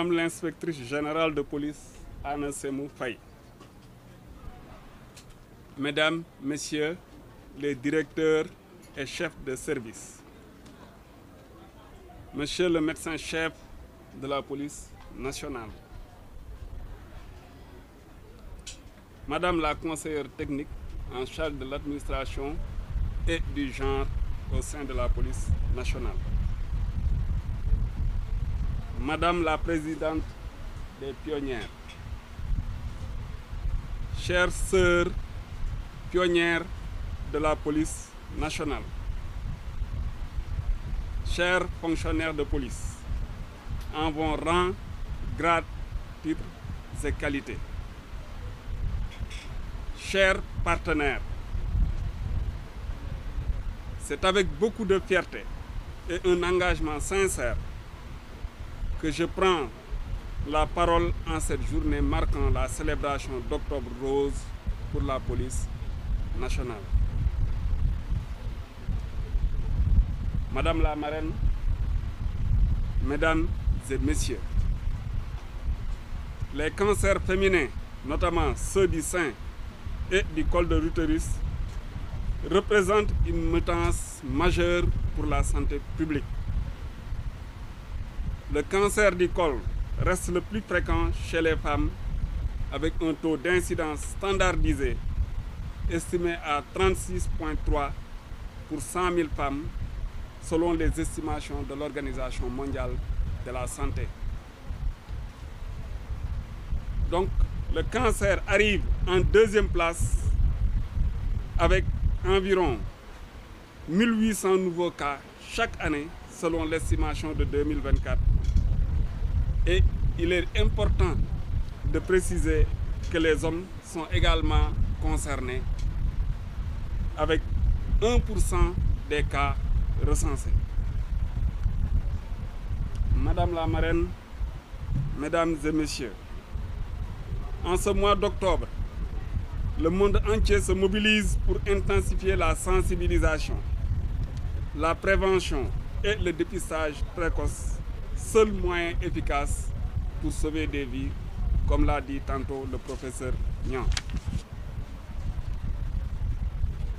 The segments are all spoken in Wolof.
Madame l'inspectrice générale de police, Anna Semou Faye. Mesdames, Messieurs les directeurs et chefs de service. Monsieur le médecin-chef de la police nationale. Madame la conseillère technique en charge de l'administration et du genre au sein de la police nationale. Madame la présidente des pionnières. Chères sœurs pionnières de la police nationale. Chers fonctionnaires de police, en vos rangs, grades, titres et qualités. Chers partenaires, c'est avec beaucoup de fierté et un engagement sincère que je prends la parole en cette journée marquant la célébration d'Octobre Rose pour la police nationale. Madame la marraine, Mesdames et Messieurs, les cancers féminins, notamment ceux du sein et du col de l'utérus, représentent une menace majeure pour la santé publique. Le cancer du col reste le plus fréquent chez les femmes avec un taux d'incidence standardisé estimé à 36,3 pour 100 000 femmes selon les estimations de l'Organisation mondiale de la santé. Donc, le cancer arrive en deuxième place avec environ 1800 nouveaux cas chaque année selon l'estimation de 2024. Et il est important de préciser que les hommes sont également concernés avec 1% des cas recensés. Madame la marraine, Mesdames et Messieurs, en ce mois d'octobre, le monde entier se mobilise pour intensifier la sensibilisation, la prévention et le dépistage précoce, seul moyen efficace pour sauver des vies, comme l'a dit tantôt le professeur Niang.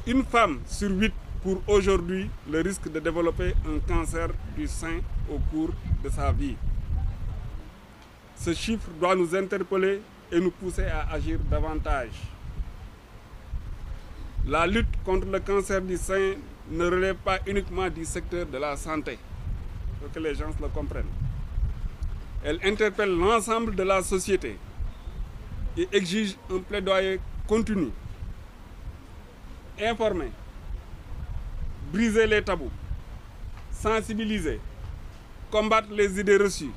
Une femme sur 8 court aujourd'hui le risque de développer un cancer du sein au cours de sa vie. Ce chiffre doit nous interpeller et nous pousser à agir davantage. La lutte contre le cancer du sein ne relève pas uniquement du secteur de la santé, pour que les gens le comprennent. Elle interpelle l'ensemble de la société et exige un plaidoyer continu. Informer, briser les tabous, sensibiliser, combattre les idées reçues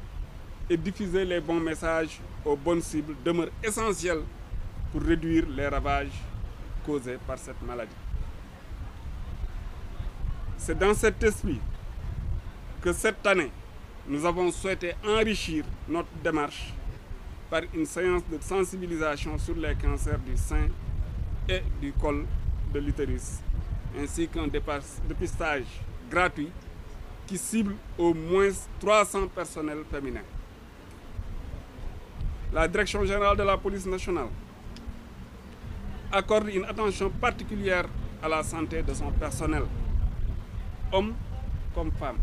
et diffuser les bons messages aux bonnes cibles demeure essentiel pour réduire les ravages causés par cette maladie. C'est dans cet esprit que cette année, nous avons souhaité enrichir notre démarche par une séance de sensibilisation sur les cancers du sein et du col de l'utérus, ainsi qu'un dépistage gratuit qui cible au moins 300 personnels féminins. La Direction générale de la police nationale accorde une attention particulière à la santé de son personnel, hommes comme femmes.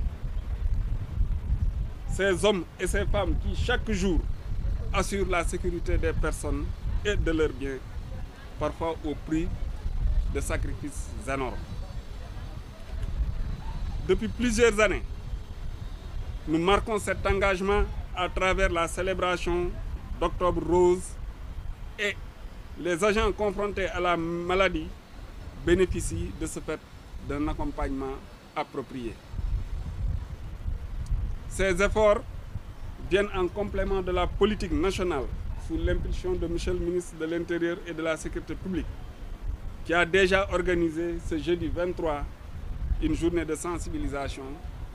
Ces hommes et ces femmes qui, chaque jour, assurent la sécurité des personnes et de leurs biens, parfois au prix de sacrifices énormes. Depuis plusieurs années, nous marquons cet engagement à travers la célébration d'Octobre Rose et les agents confrontés à la maladie bénéficient de ce fait d'un accompagnement approprié. Ces efforts viennent en complément de la politique nationale sous l'impulsion de M. le ministre de l'Intérieur et de la Sécurité publique, qui a déjà organisé ce jeudi 23 une journée de sensibilisation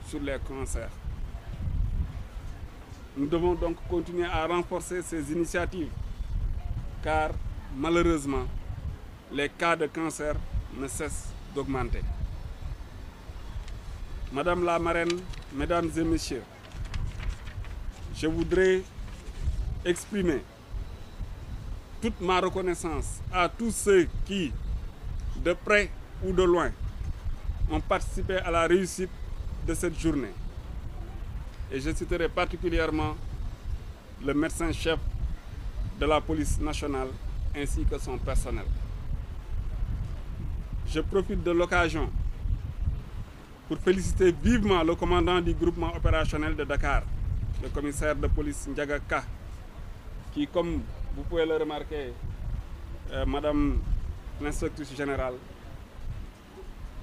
sur les cancers. Nous devons donc continuer à renforcer ces initiatives, car malheureusement, les cas de cancer ne cessent d'augmenter. Madame la marraine, Mesdames et Messieurs, je voudrais exprimer toute ma reconnaissance à tous ceux qui, de près ou de loin, ont participé à la réussite de cette journée. Et je citerai particulièrement le médecin-chef de la police nationale ainsi que son personnel. Je profite de l'occasion pour féliciter vivement le commandant du groupement opérationnel de Dakar, le commissaire de police Ndiaga Ka, qui, comme vous pouvez le remarquer, Madame l'inspectrice générale,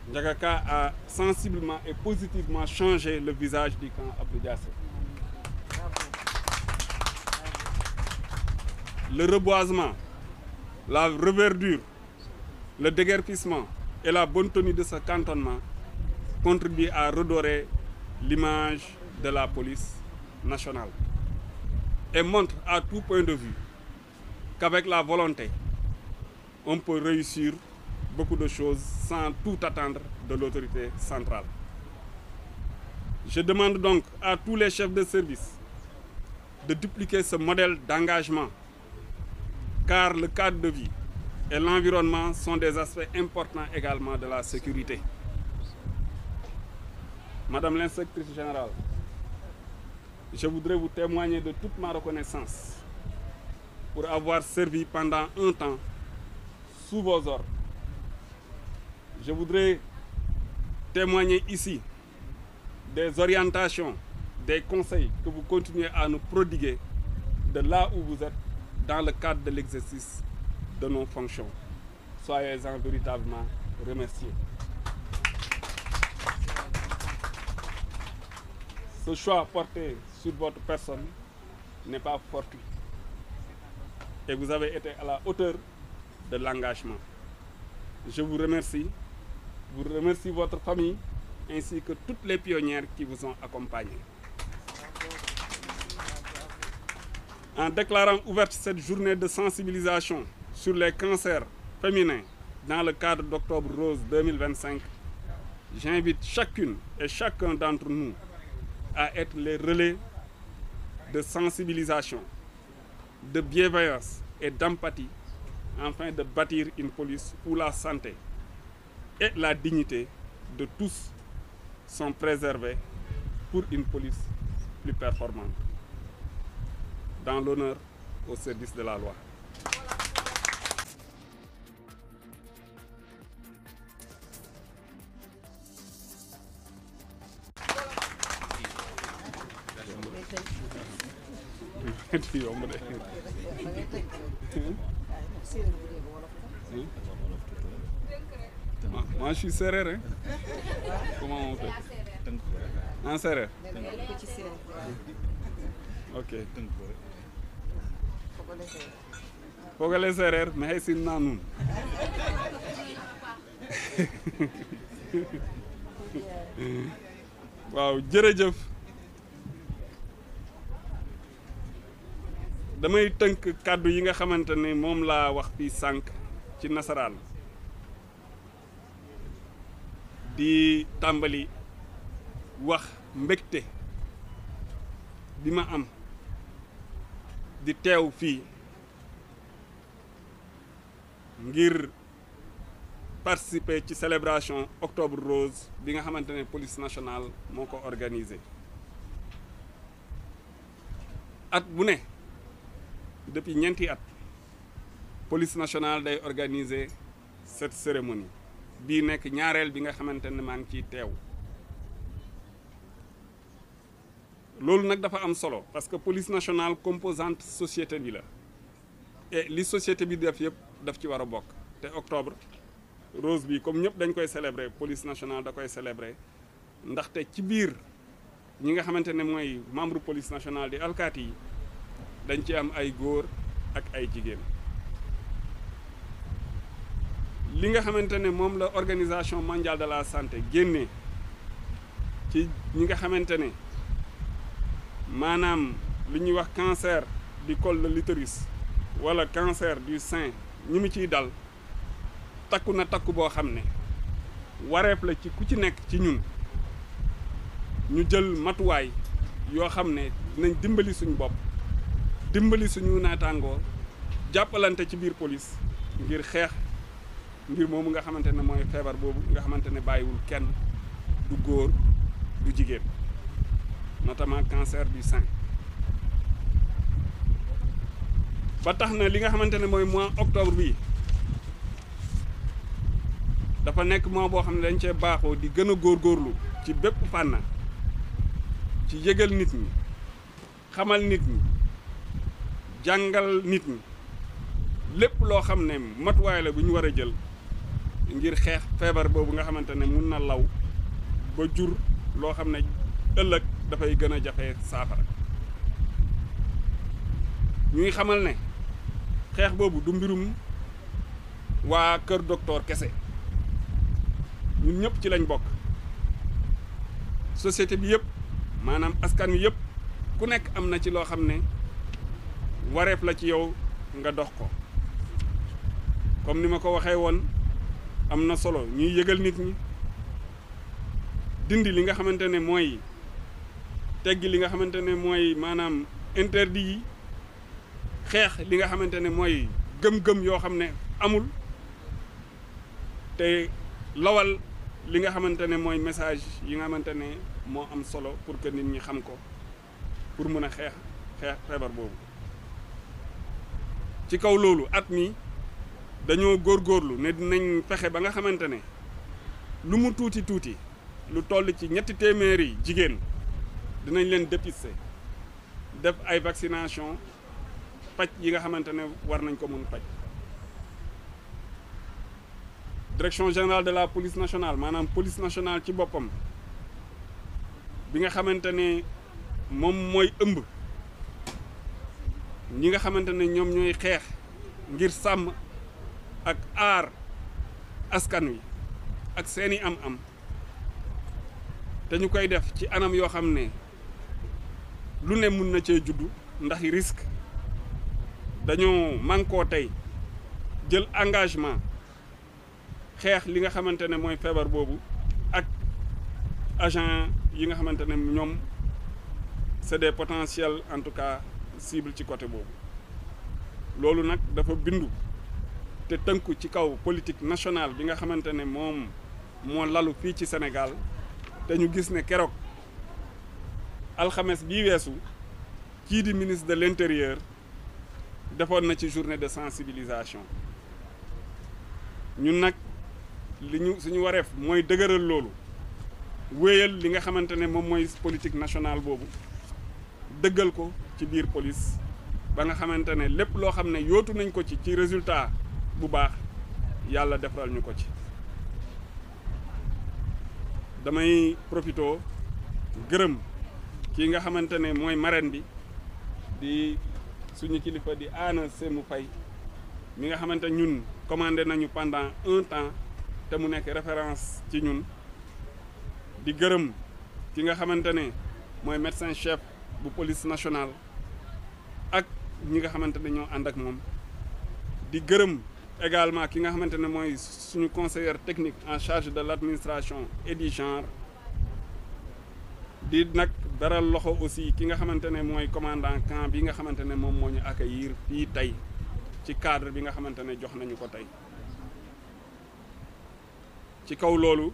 Ndiaga Ka a sensiblement et positivement changé le visage du camp Abdou Diassé. Le reboisement, la reverdure, le déguerpissement et la bonne tenue de ce cantonnement contribuent à redorer l'image de la police nationale et montrent à tout point de vue qu'avec la volonté, on peut réussir beaucoup de choses sans tout attendre de l'autorité centrale. Je demande donc à tous les chefs de service de dupliquer ce modèle d'engagement, car le cadre de vie et l'environnement sont des aspects importants également de la sécurité. Madame l'inspectrice générale, je voudrais vous témoigner de toute ma reconnaissance pour avoir servi pendant un temps sous vos ordres. Je voudrais témoigner ici des orientations, des conseils que vous continuez à nous prodiguer de là où vous êtes dans le cadre de l'exercice de nos fonctions. Soyez-en véritablement remerciés. Ce choix porté sur votre personne n'est pas fortuit. Et vous avez été à la hauteur de l'engagement. Je vous remercie votre famille ainsi que toutes les pionnières qui vous ont accompagnés. En déclarant ouverte cette journée de sensibilisation sur les cancers féminins dans le cadre d'Octobre Rose 2025, j'invite chacune et chacun d'entre nous à être les relais de sensibilisation, de bienveillance et d'empathie afin de bâtir une police où la santé et la dignité de tous sont préservées pour une police plus performante. Dans l'honneur au service de la loi. Moi, je suis sérère, hein? Comment on fait? En sérère? Ok. Fogale sereer maxey simna nuun waaw jërëjëf damay tënk kàddu yi nga xamante ne moom laa wax fii sànq ci nasaraan di tàmbali wax mbégte bi ma am di teew fii ngir participer ci célébration Octobre Rose bi nga xamante ne police nationale moo ko organisé at bu ne depuis ñeenti at police nationale day organiser cette cérémonie bii nekk ñaareel bi nga xamante ne maa ngi ciy teew loolu nag dafa am solo parce que police nationale composante société bi la et li société bi def yëpp daf ci war a bokk te Octobre Rose bi comme ñëpp dañ koy célébrer police nationale da koy célébrer ndaxte ci biir ñi nga xamante ne mooy membre police nationale di alkaati yi dañ ci am ay góor ak ay jigéen li nga xamante ne moom la organisation mondiale de la santé génnee ci ñi nga xamante ne maanaam li ñuy wax cancer du col de l'utérus wala cancer du sein ñi mu ciy dal takku na takku boo xam ne wareef la ci ku ci nekk ci ñun ñu jël matuwaay yoo xam ne dinañ dimbali suñ bopp dimbali suñu naataangoo jàppalante ci biir police ngir xeex mbir moomu nga xamante ne mooy feebar boobu nga xamante ne bàyyiwul kenn du góor du jigéen notamment cancer du sein. ba tax na li nga xamante ne mooy mois octobre bi dafa nekk mois boo xam ne dañ cee baaxoo di gën a góorgóorlu ci bépp fànn ci yëgal nit ñi xamal nit ñi jàngal nit ñi lépp loo xam ne matuwaay la bu ñu war a jël ngir xeex feebar boobu nga xamante ne mun na law ba jur loo xam ne ëllëg dafay gën a jafe saafara. ñuy xamal ne xeex boobu du mbirum waa kër docteur kese ñun ñëpp ci lañ bokk société bi yëpp maanaam askan wi yëpp ku nekk am na ci loo xam ne wareef la ci yow nga dox ko comme ni ma ko waxee woon am na solo ñuy yëgal nit ñi dindi li nga xamante ne mooy teggi li nga xamante ne mooy maanaam interdit yi xeex li nga xamante ne mooy gëm-gëm yoo xam ne amul te lawal li nga xamante ne mooy message yi nga xamante ne moo am solo pour que nit ñi xam ko pour mën a xeex feebar boobu. ci kaw loolu at mi dañoo góorgóorlu ne dinañ fexe ba nga xamante ne lu mu tuuti tuuti lu toll ci 300 jigéen dinañ leen dépister def ay vaccination paj yi nga xamante ne war nañ ko mun paj. direction générale de la police nationale maanaam police nationale ci boppam bi nga xamante ne moom mooy ëmb ñi nga xamante ne ñoom ñooy xeex ngir sàmm ak aar askan wi ak seeni am-am te ñu koy def ci anam yoo xam ne lu ne mun na cee juddu ndax risque dañoo mànkoo tey jël engagement xeex li nga xamante ne mooy feebar boobu ak agent yi nga xamante ne ñoom c'est des potentiels en tout cas cible ci côté boobu loolu nag dafa bindu te tënku ci kaw politique nationale bi nga xamante ne moom moo lalu fii ci Sénégal te ñu gis ne keroog alxames bii weesu kii di ministre de l'intérieur defoon na ci journée de sensibilisation ñun nag suñu wareef mooy dëgëral loolu wéyal li nga xamante ne moom mooy politique nationale boobu dëggal ko ci biir police ba nga xamante ne lépp loo xam ne yootu nañ ko ci résultat bu baax yàlla defaral ñu ko ci. damay profito gërëm kii nga xamante ne mooy marraine bi di suñu kilifa di Anna Sémou Faye mi nga xamante ñun commandé nañu pendant un temps te mu nekk référence ci ñun di gërëm ki nga xamante ne mooy médecin chef bu police nationale ak ñi nga xamante ne ñoo ànd ak moom di gërëm également ki nga xamante ne mooy suñu conseillère technique en charge de l'administration et du genre di nag beral loxo aussi ki nga xamante ne mooy commandant camp bi nga xamante ne moom moo ñu accueillir fii tey ci cadre bi nga xamante ne jox nañu ko tey ci kaw loolu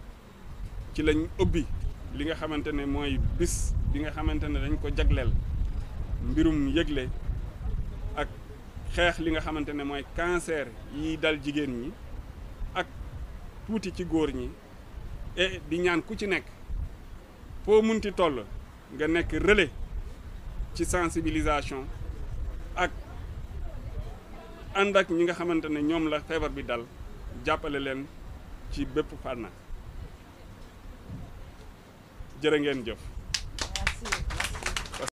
ci lañ ubbi li nga xamante ne mooy bis bi nga xamante ne dañ ko jagleel mbirum yëgle ak xeex li nga xamante ne mooy cancer yi dal jigéen ñi ak tuuti ci góor ñi et di ñaan ku ci nekk foo munti toll nga nekk relais ci sensibilisation ak ànd ak ñi nga xamante ne ñoom la feebar bi dal jàppale leen ci bépp fànn jërë ngeen jëf